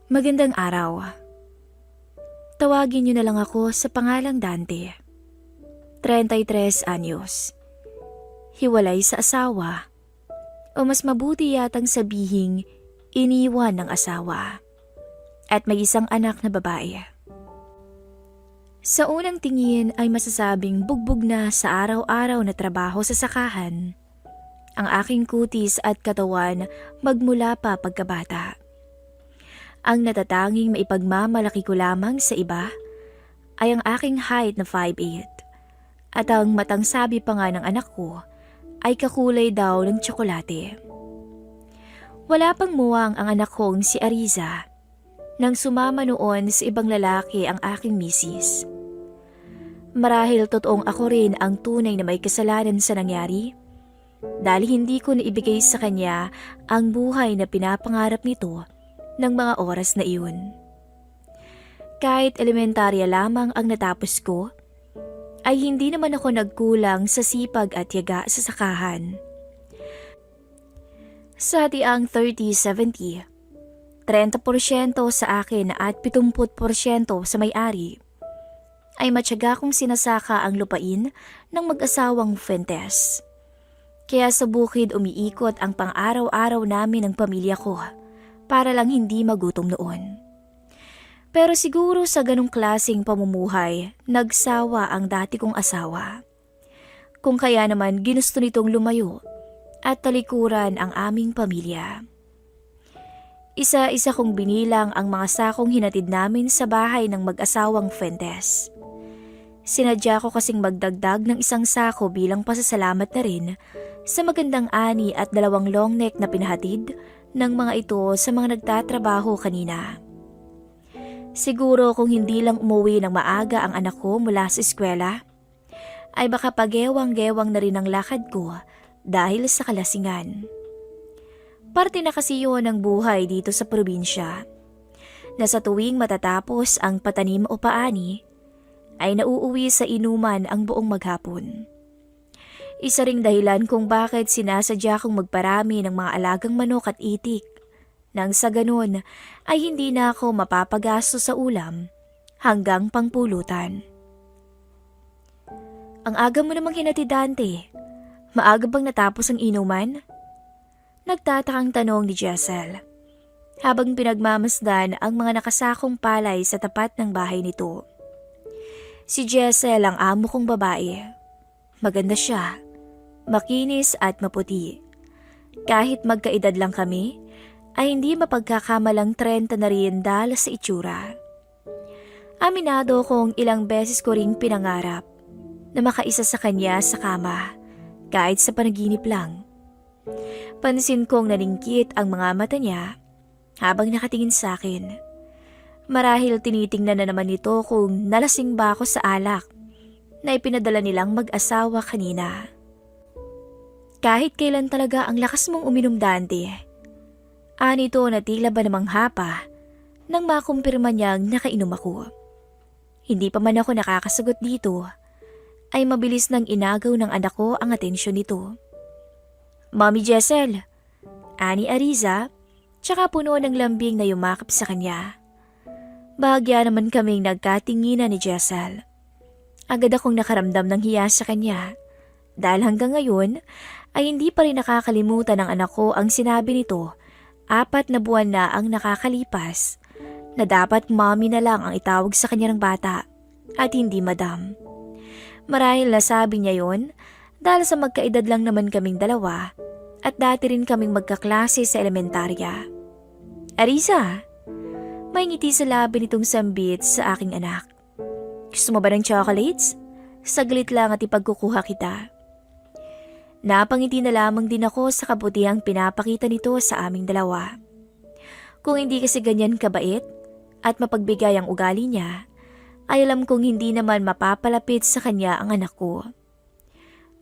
Magandang araw. Tawagin niyo na lang ako sa pangalang Dante. 33 anyos. Hiwalay sa asawa. O mas mabuti yatang sabihing iniwan ng asawa. At may isang anak na babae. Sa unang tingin ay masasabing bugbog na sa araw-araw na trabaho sa sakahan ang aking kutis at katawan magmula pa pagkabata. Ang natatanging maipagmamalaki ko lamang sa iba ay ang aking height na 5'8". At ang matang sabi pa nga ng anak ko ay kakulay daw ng tsokolate. Wala pang muwang ang anak kong si Ariza nang sumama noon sa ibang lalaki ang aking misis. Marahil totoong ako rin ang tunay na may kasalanan sa nangyari dahil hindi ko naibigay sa kanya ang buhay na pinapangarap nito ng mga oras na iyon. Kahit elementarya lamang ang natapos ko, ay hindi naman ako nagkulang sa sipag at yaga sa sakahan. Sa tiang 30-70, 30% sa akin at 70% sa may-ari, ay matyaga kong sinasaka ang lupain ng mag-asawang Fuentes. Kaya sa bukid umiikot ang pang-araw-araw namin ng pamilya ko, para lang hindi magutom noon. Pero siguro sa ganong klaseng pamumuhay, nagsawa ang dati kong asawa. Kung kaya naman ginusto nitong lumayo at talikuran ang aming pamilya. Isa-isa kong binilang ang mga sakong hinatid namin sa bahay ng mag-asawang Fuentes. Sinadya ko kasing magdagdag ng isang sako bilang pasasalamat na rin sa magandang ani at 2 long neck na pinahatid ng mga ito sa mga nagtatrabaho kanina. Siguro kung hindi lang umuwi ng maaga ang anak ko mula sa eskwela, ay baka pagewang-gewang na rin ang lakad ko dahil sa kalasingan. Parte na kasi yun ng buhay dito sa probinsya, na sa tuwing matatapos ang patanim o paani, ay nauuwi sa inuman ang buong maghapon. Isa ring dahilan kung bakit sinasadya kong magparami ng mga alagang manok at itik, nang sa ganun ay hindi na ako mapapagasto sa ulam hanggang pangpulutan. Ang aga mo namang hinatid, Dante. Maaga bang natapos ang inuman? Nagtatakang tanong ni Jessel, habang pinagmamasdan ang mga nakasakong palay sa tapat ng bahay nito. Si Jessel ang amo kong babae. Maganda siya. Makinis at maputi. Kahit magkaedad lang kami, ay hindi mapagkakamalang 30 na rin dahil sa itsura. Aminado kong ilang beses ko ring pinangarap na makaisa sa kanya sa kama, kahit sa panaginip lang. Pansin kong naningkit ang mga mata niya habang nakatingin sa akin. Marahil tinitingnan na naman nito kung nalasing ba ako sa alak na ipinadala nilang mag-asawa kanina. Kahit kailan talaga ang lakas mong uminom, Dante. Anito na tila ba namang hapa nang makumpirma niyang nakainom ako. Hindi pa man ako nakakasagot dito, ay mabilis nang inagaw ng anak ko ang atensyon nito. Mommy Jessel, Ani Ariza, tsaka puno ng lambing na yumakap sa kanya. Bahagya naman kaming nagkatinginan ni Jessel. Agad akong nakaramdam ng hiya sa kanya dahil hanggang ngayon ay hindi pa rin nakakalimutan ng anak ko ang sinabi nito 4 na buwan na ang nakakalipas na dapat mommy na lang ang itawag sa kanya ng bata at hindi madam. Marahil nasabi niya yon dahil sa magkaedad lang naman kaming dalawa at dati rin kaming magkaklase sa elementarya. Ariza, may ngiti sa labi nitong sambit sa aking anak. Gusto mo ba ng chocolates? Saglit lang at ipagkukuha kita. Napangiti na lamang din ako sa kabutihang pinapakita nito sa aming dalawa. Kung hindi kasi ganyan kabait at mapagbigay ang ugali niya, ay alam kong hindi naman mapapalapit sa kanya ang anak ko.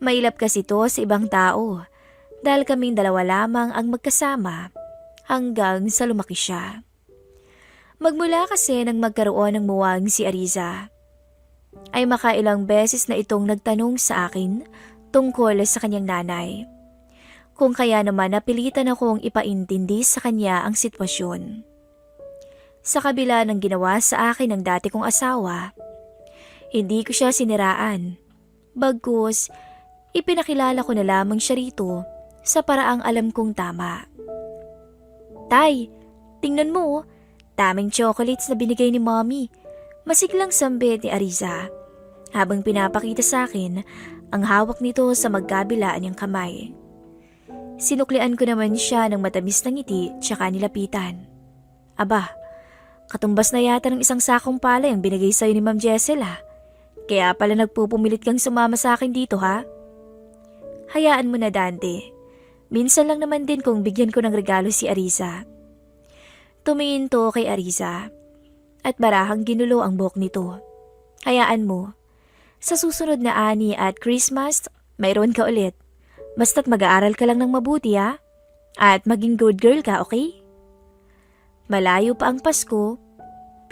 Mailap kasi ito sa ibang tao dahil kaming dalawa lamang ang magkasama hanggang sa lumaki siya. Magmula kasi nang magkaroon ng muwang si Ariza, ay makailang beses na itong nagtanong sa akin tungkol sa kanyang nanay. Kung kaya naman napilitan akong ipaintindi sa kanya ang sitwasyon. Sa kabila ng ginawa sa akin ng dati kong asawa, hindi ko siya siniraan. Bagkus, ipinakilala ko na lamang siya rito sa paraang alam kong tama. Tay, tingnan mo, daming chocolates na binigay ni Mommy. Masiglang sambit ni Ariza habang pinapakita sa akin ang hawak nito sa magkabilaan niyang kamay. Sinuklian ko naman siya ng matamis na ngiti tsaka nilapitan. Aba, katumbas na yata ng isang sakong palay ang binigay sa'yo ni Ma'am Jessel ha. Kaya pala nagpupumilit kang sumama sa akin dito ha. Hayaan mo na Dante. Minsan lang naman din kung bigyan ko ng regalo si Ariza. Tumingin to kay Ariza at barahang ginulo ang buhok nito. Hayaan mo. Sa susunod na ani at Christmas, mayroon ka ulit. Basta't mag-aaral ka lang ng mabuti ha. At maging good girl ka, okay? Malayo pa ang Pasko,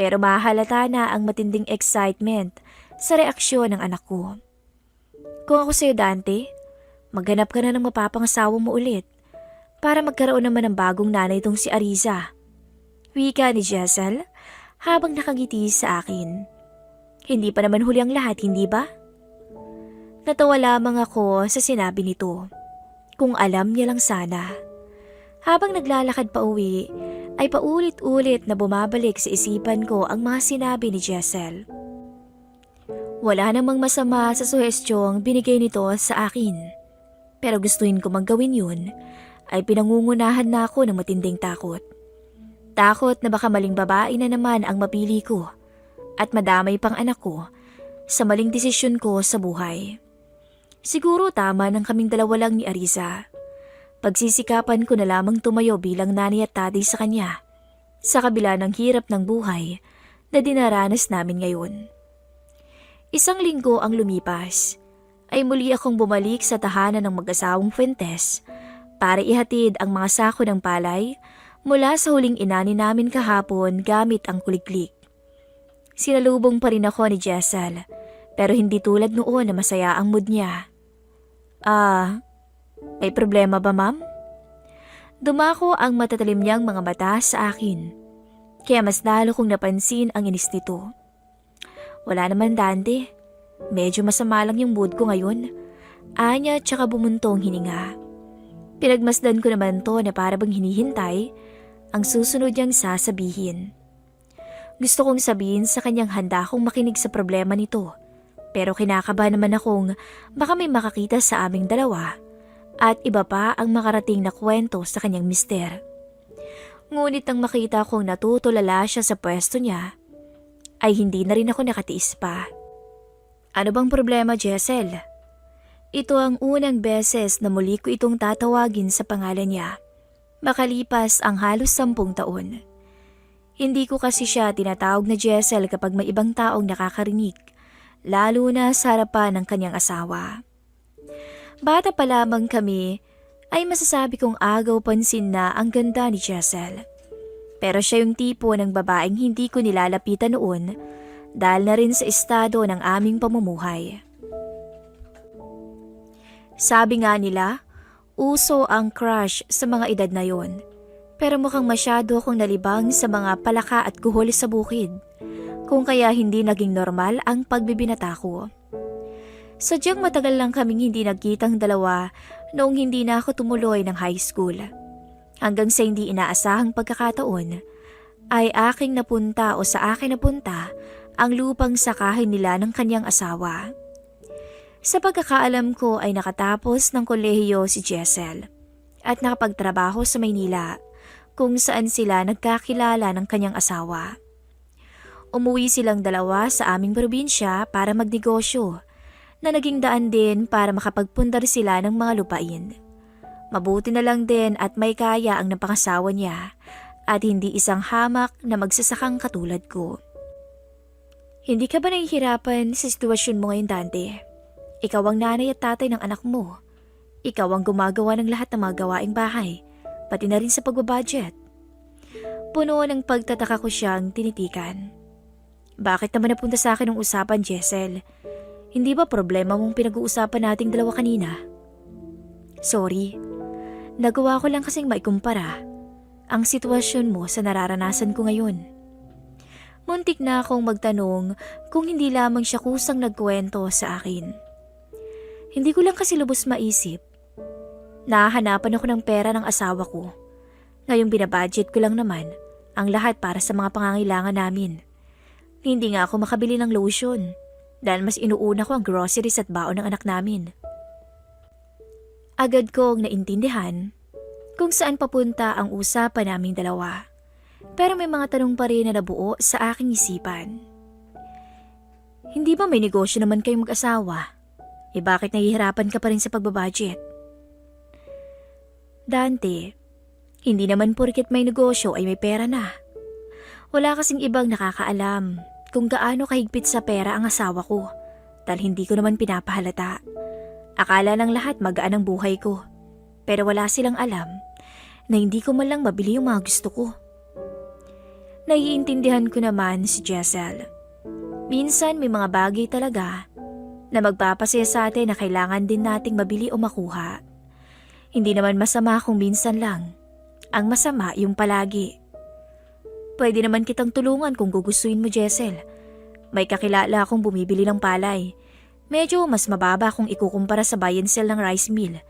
pero mahalata na ang matinding excitement sa reaksyon ng anak ko. Kung ako sa'yo Dante, maghanap ka na ng mapapangasawa mo ulit para magkaroon naman ng bagong nanay itong si Ariza. Wika ni Jessel habang nakangiti sa akin. Hindi pa naman huli ang lahat, hindi ba? Natawa lamang ako sa sinabi nito. Kung alam niya lang sana. Habang naglalakad pa uwi, ay paulit-ulit na bumabalik sa isipan ko ang mga sinabi ni Jessel. Wala namang masama sa suhestyong binigay nito sa akin. Pero gustuin ko manggawin yun, ay pinangungunahan na ako ng matinding takot. Takot na baka maling babae na naman ang mapili ko at madamay pang anak ko sa maling desisyon ko sa buhay. Siguro tama nang kaming dalawa lang ni Ariza. Pagsisikapan ko na lamang tumayo bilang nanay at tatay sa kanya sa kabila ng hirap ng buhay na dinaranas namin ngayon. Isang linggo ang lumipas ay muli akong bumalik sa tahanan ng mag-asawang Fuentes para ihatid ang mga sako ng palay mula sa huling inani namin kahapon gamit ang kuliglig. Sinalubong pa rin ako ni Jessel pero hindi tulad noon na masaya ang mood niya. May problema ba ma'am? Dumako ang matatalim niyang mga mata sa akin. Kaya mas lalo kong napansin ang inis nito. Wala naman Dante. Medyo masama lang yung mood ko ngayon. Anya tsaka bumuntong hininga. Pinagmasdan ko naman to na para bang hinihintay ang susunod niyang sasabihin. Gusto kong sabihin sa kanyang handa akong makinig sa problema nito. Pero kinakabahan naman akong baka may makakita sa aming dalawa at iba pa ang makarating na kwento sa kanyang mister. Ngunit nang makita kong natutulala siya sa pwesto niya, ay hindi na rin ako nakatiis pa. Ano bang problema, Jessel? Ito ang unang beses na muli ko itong tatawagin sa pangalan niya. Makalipas ang halos 10 taon. Hindi ko kasi siya tinatawag na Jessel kapag may ibang taong nakakarinig, lalo na sa harapan ng kanyang asawa. Bata pa lamang kami ay masasabi kong agaw pansin na ang ganda ni Jessel. Pero siya yung tipo ng babaeng hindi ko nilalapitan noon dahil na rin sa estado ng aming pamumuhay. Sabi nga nila, uso ang crush sa mga edad na yon. Pero mukhang masyado akong nalibang sa mga palaka at guhol sa bukid, kung kaya hindi naging normal ang pagbibinata ko. Sadyang matagal lang kaming hindi nagkitang dalawa noong hindi na ako tumuloy ng high school. Hanggang sa hindi inaasahang pagkakataon, ay aking napunta o sa akin napunta ang lupang sakahin nila ng kanyang asawa. Sa pagkakaalam ko ay nakatapos ng kolehiyo si Jessel at nakapagtrabaho sa Maynila kung saan sila nagkakilala ng kanyang asawa. Umuwi silang dalawa sa aming probinsya para magnegosyo na naging daan din para makapagpundar sila ng mga lupain. Mabuti na lang din at may kaya ang napangasawa niya at hindi isang hamak na magsasakang katulad ko. Hindi ka ba nahihirapan sa sitwasyon mo ngayon, Dante? Ikaw ang nanay at tatay ng anak mo. Ikaw ang gumagawa ng lahat ng mga gawaing bahay, pati na rin sa pagbabudget. Puno ng pagtataka ko siyang tinitikan. Bakit naman napunta sa akin ang usapan, Jessel? Hindi ba problema mong pinag-uusapan nating dalawa kanina? Sorry, nagawa ko lang kasing maikumpara ang sitwasyon mo sa nararanasan ko ngayon. Muntik na akong magtanong kung hindi lamang siya kusang nagkwento sa akin. Hindi ko lang kasi lubos maisip. Nahahanapan ako ng pera ng asawa ko. Ngayong binabudget ko lang naman ang lahat para sa mga pangangailangan namin. Hindi nga ako makabili ng lotion dahil mas inuuna ko ang groceries at baon ng anak namin. Agad kong naintindihan kung saan papunta ang usapan naming dalawa. Pero may mga tanong pa rin na nabuo sa aking isipan. Hindi ba may negosyo naman kayong mag-asawa? Bakit nahihirapan ka pa rin sa pagbabudget? Dante, hindi naman porket may negosyo ay may pera na. Wala kasing ibang nakakaalam kung gaano kahigpit sa pera ang asawa ko dahil hindi ko naman pinapahalata. Akala ng lahat magaan ang buhay ko, pero wala silang alam na hindi ko man lang mabili yung mga gusto ko. Naiintindihan ko naman si Jessel. Minsan may mga bagay talaga na magpapasaya sa atin na kailangan din nating mabili o makuha. Hindi naman masama kung minsan lang. Ang masama yung palagi. Pwede naman kitang tulungan kung gugustuhin mo, Jessel. May kakilala akong bumibili ng palay. Medyo mas mababa kung ikukumpara sa buy and sell ng rice mill.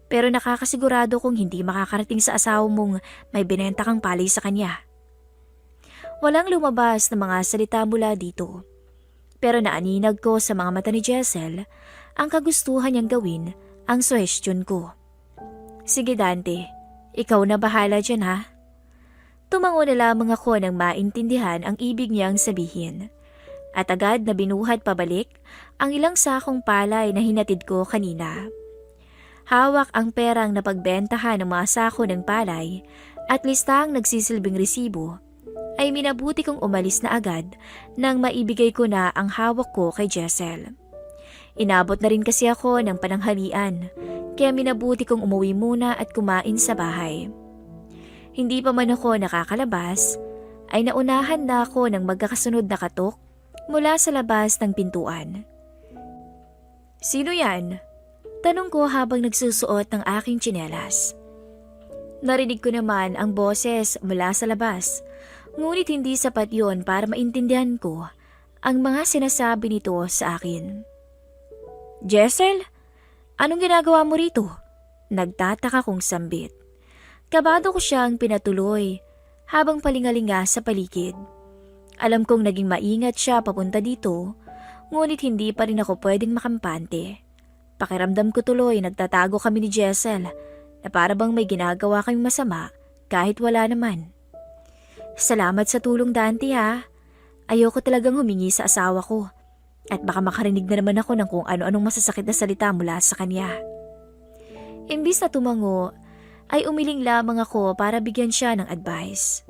Pero nakakasigurado kong hindi makakarating sa asawa mong may binenta kang palay sa kanya. Walang lumabas na mga salita mula dito. Pero naaninag ko sa mga mata ni Jessel ang kagustuhan niyang gawin ang suhestyon ko. Sige Dante, ikaw na bahala dyan ha. Tumango na lamang ako nang maintindihan ang ibig niyang sabihin. At agad na binuhat pabalik ang ilang sakong palay na hinatid ko kanina. Hawak ang perang napagbentahan ng mga sako ng palay at listang nagsisilbing resibo, ay minabuti kong umalis na agad nang maibigay ko na ang hawak ko kay Jessel. Inabot na rin kasi ako ng pananghalian, kaya minabuti kong umuwi muna at kumain sa bahay. Hindi pa man ako nakakalabas, ay naunahan na ako ng magkakasunod na katok mula sa labas ng pintuan. Sino yan? Tanong ko habang nagsusuot ng aking tsinelas. Narinig ko naman ang boses mula sa labas, ngunit hindi sapat yon para maintindihan ko ang mga sinasabi nito sa akin. Jessel? Anong ginagawa mo rito? Nagtataka kong sambit. Kabado ko siyang pinatuloy habang palingalinga sa paligid. Alam kong naging maingat siya papunta dito, ngunit hindi pa rin ako pwedeng makampante. Pakiramdam ko tuloy nagtatago kami ni Jessel na para bang may ginagawa kaming masama kahit wala naman. Salamat sa tulong Dante ha. Ayoko talagang humingi sa asawa ko. At baka makarinig na naman ako ng kung ano-anong masasakit na salita mula sa kanya. Imbis na tumango, ay umiling lamang ako para bigyan siya ng advice.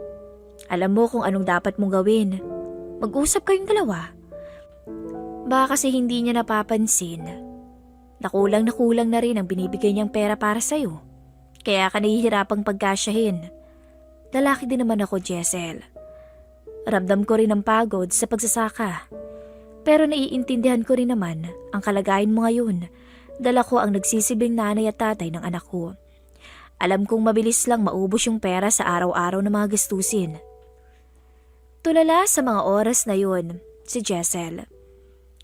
Alam mo kung anong dapat mong gawin. Mag-usap kayong dalawa. Baka kasi hindi niya napapansin. Nakulang na rin ang binibigay niyang pera para sa'yo. Kaya ka nahihirapang pagkasyahin. Lalaki din naman ako, Jessel. Ramdam ko rin ang pagod sa pagsasaka. Pero naiintindihan ko rin naman ang kalagayan mo ngayon. Dala ko ang nagsisilbing nanay at tatay ng anak ko. Alam kong mabilis lang maubos yung pera sa araw-araw na mga gastusin. Tulala sa mga oras na yun, si Jessel.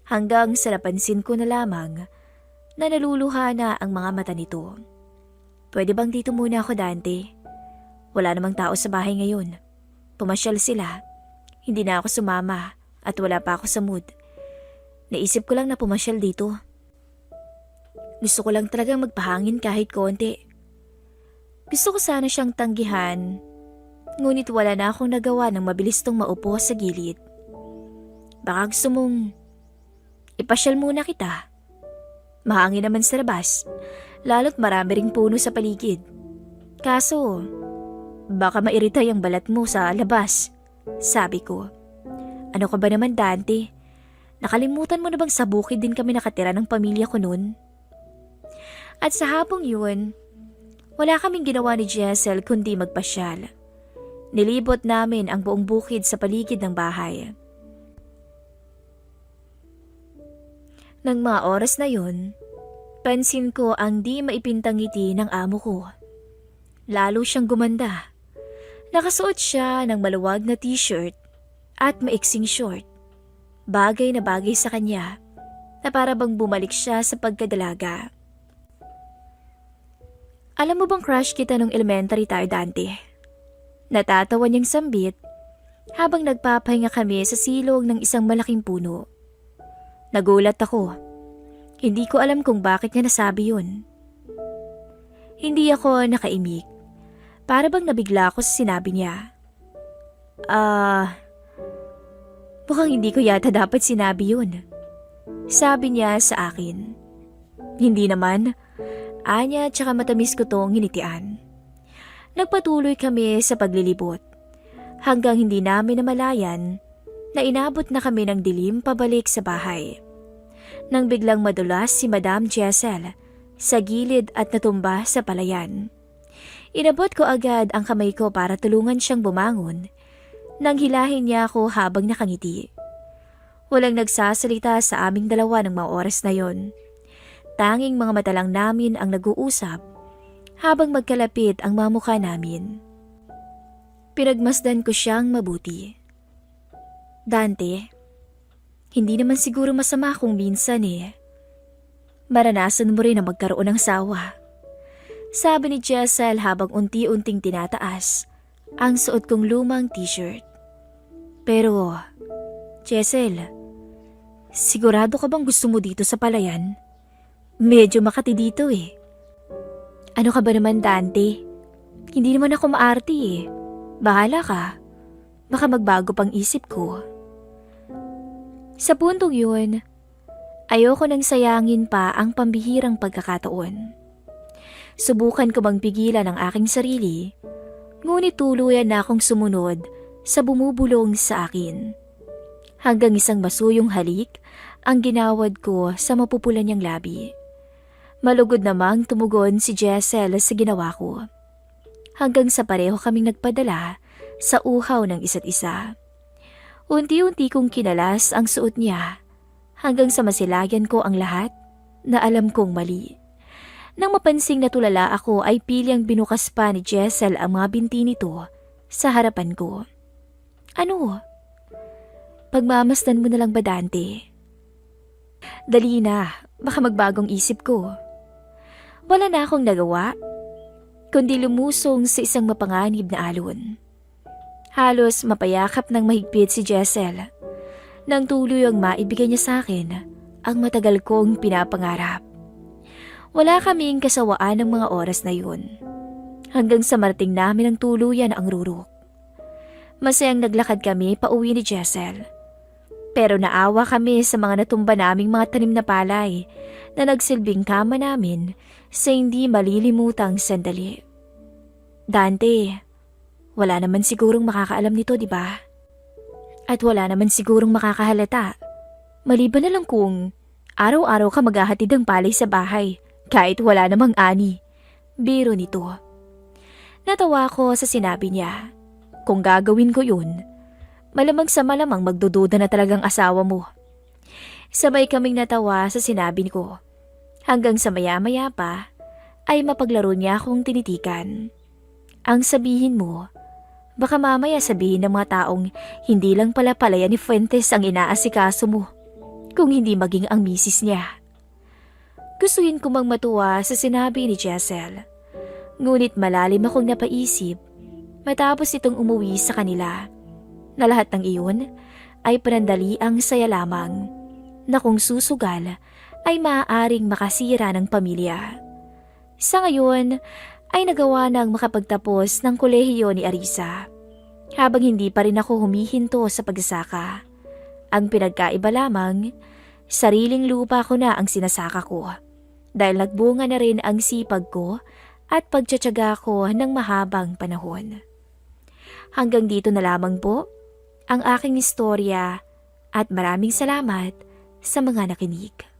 Hanggang sa napansin ko na lamang na naluluha na ang mga mata nito. Pwede bang dito muna ako, Dante? Wala namang tao sa bahay ngayon. Pumasyal sila. Hindi na ako sumama at wala pa ako sa mood. Naisip ko lang na pumasyal dito. Gusto ko lang talagang magpahangin kahit konti. Gusto ko sana siyang tanggihan, ngunit wala na akong nagawa ng mabilis tong maupo sa gilid. Baka gusto mong ipasyal muna kita. Mahangin naman sa labas, lalo't marami ring puno sa paligid. Kaso, baka mairita yung balat mo sa labas, sabi ko. Ano ka ba naman, Dante? Nakalimutan mo na bang sa bukid din kami nakatira ng pamilya ko noon? At sa hapong yun, wala kaming ginawa ni Jessel kundi magpasyal. Nilibot namin ang buong bukid sa paligid ng bahay. Nang mga oras na yun, pansin ko ang di maipintang ngiti ng amo ko. Lalo siyang gumanda. Nakasuot siya ng maluwag na t-shirt at maiksing short. Bagay na bagay sa kanya na para bang bumalik siya sa pagkadalaga. Alam mo bang crush kita nung elementary tayo, Dante? Natatawa niyang sambit habang nagpapahinga kami sa silong ng isang malaking puno. Nagulat ako. Hindi ko alam kung bakit niya nasabi yun. Hindi ako nakaimik. Para bang nabigla ako sa sinabi niya. Mukhang hindi ko yata dapat sinabi yun. Sabi niya sa akin. Hindi naman. Anya tsaka matamis ko tong hinitian. Nagpatuloy kami sa paglilibot. Hanggang hindi namin namalayan na inabot na kami ng dilim pabalik sa bahay. Nang biglang madulas si Madam Jessel sa gilid at natumba sa palayan. Inabot ko agad ang kamay ko para tulungan siyang bumangon. Nang hilahin niya ako habang nakangiti. Walang nagsasalita sa aming dalawa ng mga oras na yon. Tanging mga mata lang namin ang nag-uusap habang magkalapit ang mga mukha namin. Pinagmasdan ko siyang mabuti. Dante, hindi naman siguro masama kung minsan maranasan mo rin na magkaroon ng sawa. Sabi ni Jessel habang unti-unting tinataas ang suot kong lumang t-shirt. Pero, Jessel, sigurado ka bang gusto mo dito sa palayan? Medyo makati dito Ano ka ba naman, Dante? Hindi naman ako maarte Bahala ka. Baka magbago pang isip ko. Sa puntong yun, ayoko nang sayangin pa ang pambihirang pagkakataon. Subukan ko bang pigilan ang aking sarili, ngunit tuluyan na akong sumunod sa bumubulong sa akin. Hanggang isang masuyong halik ang ginawad ko sa mapupulan niyang labi. Malugod namang tumugon si Jessel sa ginawa ko. Hanggang sa pareho kaming nagpadala sa uhaw ng isa't isa. Unti-unti kong kinalas ang suot niya hanggang sa masilayan ko ang lahat na alam kong mali. Nang mapansing natulala ako ay pilyang binukas pa ni Jessel ang mga binti nito sa harapan ko. Ano? Pagmamasdan mo na lang ba, Dante? Dali na, baka magbagong isip ko. Wala na akong nagawa, kundi lumusong sa isang mapanganib na alon. Halos mapayakap ng mahigpit si Jessel nang tuloy ang maibigay niya sa akin ang matagal kong pinapangarap. Wala kaming kasawaan ng mga oras na yun. Hanggang sa marating namin ang tuluyan ang rurok. Masayang naglakad kami pauwi ni Jessel. Pero naawa kami sa mga natumba naming mga tanim na palay na nagsilbing kama namin sa hindi malilimutang sandali. Dante, wala naman sigurong makakaalam nito, di ba? At wala naman sigurong makakahalata. Maliban na lang kung araw-araw ka maghahatid ng palay sa bahay. Kahit wala namang ani. Biro nito. Natawa ko sa sinabi niya. Kung gagawin ko yun, malamang sa malamang magdududa na talagang asawa mo. Sabay kaming natawa sa sinabi ko. Hanggang sa maya-maya pa, ay mapaglaro niya akong tinitikan. Ang sabihin mo, baka mamaya sabihin ng mga taong hindi lang pala palayan ni Fuentes ang inaasikaso mo, kung hindi maging ang misis niya. Gustuhin ko mang matuwa sa sinabi ni Jessel. Ngunit malalim akong napaisip matapos itong umuwi sa kanila na lahat ng iyon ay panandali ang saya lamang na kung susugal ay maaaring makasira ng pamilya. Sa ngayon ay nagawa nang makapagtapos ng kolehiyo ni Arisa habang hindi pa rin ako humihinto sa pagsasaka. Ang pinagkaiba lamang, sariling lupa ko na ang sinasaka ko. Dahil nagbunga na rin ang sipag ko at pagtsatsaga ko ng mahabang panahon. Hanggang dito na lamang po ang aking istorya at maraming salamat sa mga nakinig.